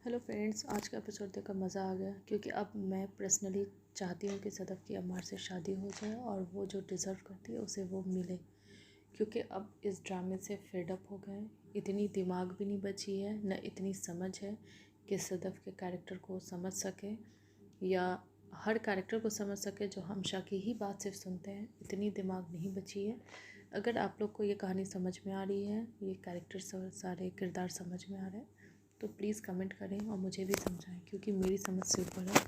Hello friends, आज का episode देखकर मज़ा आ गया क्योंकि अब मैं पर्सनली चाहती हूँ कि सदफ़ की अम्मार से शादी हो जाए और वो जो डिज़र्व करती है उसे वो मिले। क्योंकि अब इस ड्रामे से फेड अप हो गए। इतनी दिमाग भी नहीं बची है, न इतनी समझ है कि सदफ़ के कैरेक्टर को समझ सके या हर कैरेक्टर को समझ सके जो हमशा की ही बात सिर्फ सुनते हैं। इतनी दिमाग नहीं बची है। अगर आप लोग को ये कहानी समझ में आ रही है, ये कैरेक्टर सारे किरदार समझ में आ रहे हैं, तो प्लीज़ कमेंट करें और मुझे भी समझाएं क्योंकि मेरी समझ से ऊपर है।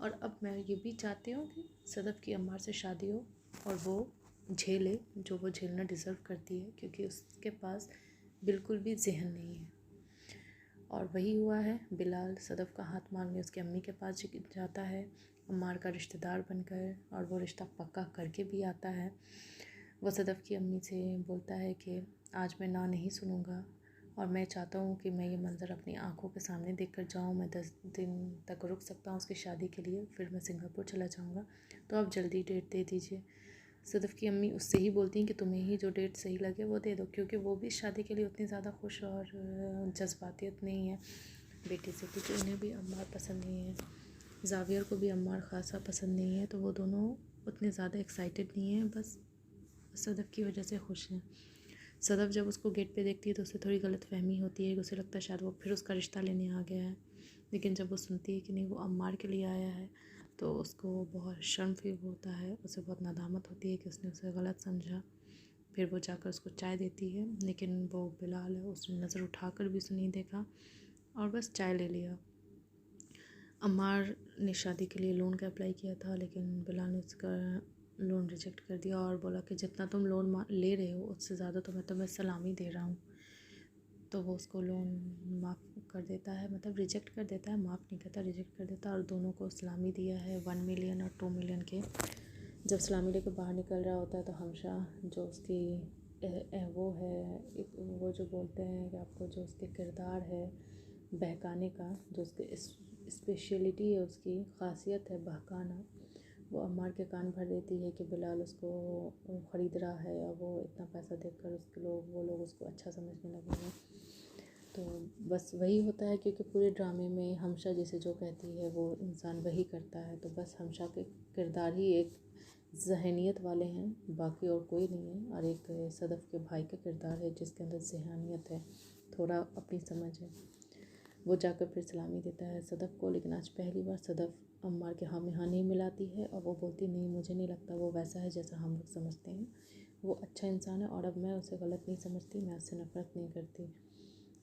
और अब मैं ये भी चाहती हूँ कि सदफ़ की अम्मार से शादी हो और वो झेले जो वो झेलना डिज़र्व करती है, क्योंकि उसके पास बिल्कुल भी ज़हन नहीं है। और वही हुआ है, बिलाल सदफ़ का हाथ मांगने उसकी अम्मी के पास जाता है अम्मार का रिश्तेदार बनकर, और वो रिश्ता पक्का करके भी आता है। वो सदफ़ की अम्मी से बोलता है कि आज मैं ना नहीं सुनूँगा और मैं चाहता हूँ कि मैं ये मंज़र अपनी आँखों के सामने देख कर जाऊँ। मैं 10 दिन तक रुक सकता हूँ उसकी शादी के लिए, फिर मैं सिंगापुर चला जाऊँगा, तो आप जल्दी डेट दे दीजिए। सदफ़ की अम्मी उससे ही बोलती हैं कि तुम्हें ही जो डेट सही लगे वो दे दो, क्योंकि वो भी शादी के लिए उतनी ज़्यादा खुश और जज्बातियत नहीं है बेटी से, क्योंकि उन्हें भी अम्मार पसंद नहीं है। ज़ावियर को भी अम्मार ख़ासा पसंद नहीं है, तो वो दोनों उतने ज़्यादा एक्साइटेड नहीं हैं, बस सदफ़ की वजह से खुश हैं। सदफ़ जब उसको गेट पे देखती है तो उसे थोड़ी गलतफ़हमी होती है कि उसे लगता है शायद वो फिर उसका रिश्ता लेने आ गया है, लेकिन जब वो सुनती है कि नहीं वो अम्मार के लिए आया है तो उसको बहुत शर्म फील होता है। उसे बहुत नदामत होती है कि उसने उसे गलत समझा। फिर वो जाकर उसको चाय देती है, लेकिन वो बिलाल है, उसने नज़र उठाकर भी उसे नहीं देखा और बस चाय ले लिया। अम्मार ने शादी के लिए लोन का अप्लाई किया था, लेकिन बिलाल ने उसका लोन रिजेक्ट कर दिया और बोला कि जितना तुम लोन ले रहे हो उससे ज़्यादा तो मैं तुम्हें सलामी दे रहा हूँ। तो वो उसको लोन माफ़ कर देता है, मतलब रिजेक्ट कर देता है, माफ़ नहीं करता, रिजेक्ट कर देता है, और दोनों को सलामी दिया है 1 मिलियन और 2 मिलियन के। जब सलामी लेकर बाहर निकल रहा होता है तो हमशा जो उसकी वो है, वो जो बोलते हैं कि आपको जो उसके किरदार है बहकाने का, जो उसके स्पेशलिटी है, उसकी ख़ासियत है बहकाना, वो अम्मार के कान भर देती है कि बिलाल उसको ख़रीद रहा है और वो इतना पैसा देकर वो लोग उसको अच्छा समझने लगे हैं। तो बस वही होता है, क्योंकि पूरे ड्रामे में हमशा जिसे जो कहती है वो इंसान वही करता है। तो बस हमशा के किरदार ही एक ज़हनियत वाले हैं, बाकी और कोई नहीं है। और एक सदफ़ के भाई का किरदार है जिसके अंदर ज़हनियत है, थोड़ा अपनी समझ है। वो जाकर फिर सलामी देता है सदफ़ को, लेकिन आज पहली बार सदफ़ अम्मार के हाँ में हाँ नहीं मिलाती है और वो बोलती नहीं, मुझे नहीं लगता वो वैसा है जैसा हम लोग समझते हैं। वो अच्छा इंसान है और अब मैं उसे गलत नहीं समझती, मैं उससे नफ़रत नहीं करती।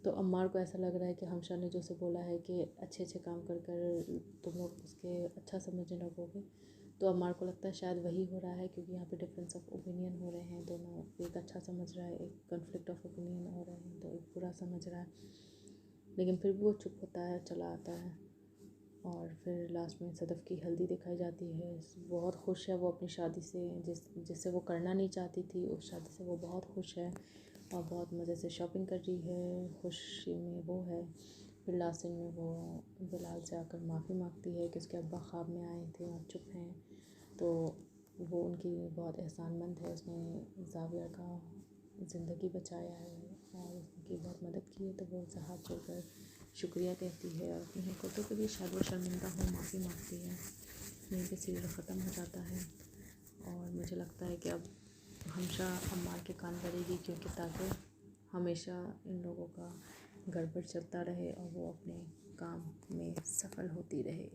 तो अम्मार को ऐसा लग रहा है कि हमशा ने जो उसे बोला है कि अच्छे अच्छे काम कर कर तुम लोग उसके अच्छा समझने लगोगे, तो अम्मार को लगता है शायद वही हो रहा है, क्योंकि यहाँ पे डिफरेंस ऑफ ओपिनियन हो रहे हैं दोनों। एक अच्छा समझ रहा है, एक कॉन्फ्लिक्ट ऑफ ओपिनियन हो रहे हैं, तो एक बुरा समझ रहा है। लेकिन फिर भी वो चुप होता है, चला आता है। और फिर लास्ट में सदफ़ की हल्दी दिखाई जाती है। बहुत खुश है वो अपनी शादी से, जिससे वो करना नहीं चाहती थी, उस शादी से वो बहुत खुश है और बहुत मज़े से शॉपिंग कर रही है, खुशी में वो है। फिर लास्ट सीन में वो बिलाल से आकर माफ़ी मांगती है कि उसके अब्बा ख्वाब में आए थे और चुप हैं, तो वो उनकी बहुत एहसानमंद है, उसने ज़ावियर का ज़िंदगी बचाया है और उनकी बहुत मदद की है। तो वो उनसे हाथ जोड़कर शुक्रिया कहती है और अपनी हरकतों के लिए शायद वो शर्मिंदा हो माफ़ी मांगती है। यहीं पे सीरियल ख़त्म हो जाता है और मुझे लगता है कि अब हमशा अम्मार के कान भरेगी, क्योंकि ताकि हमेशा इन लोगों का गड़बड़ चलता रहे और वो अपने काम में सफल होती रहे।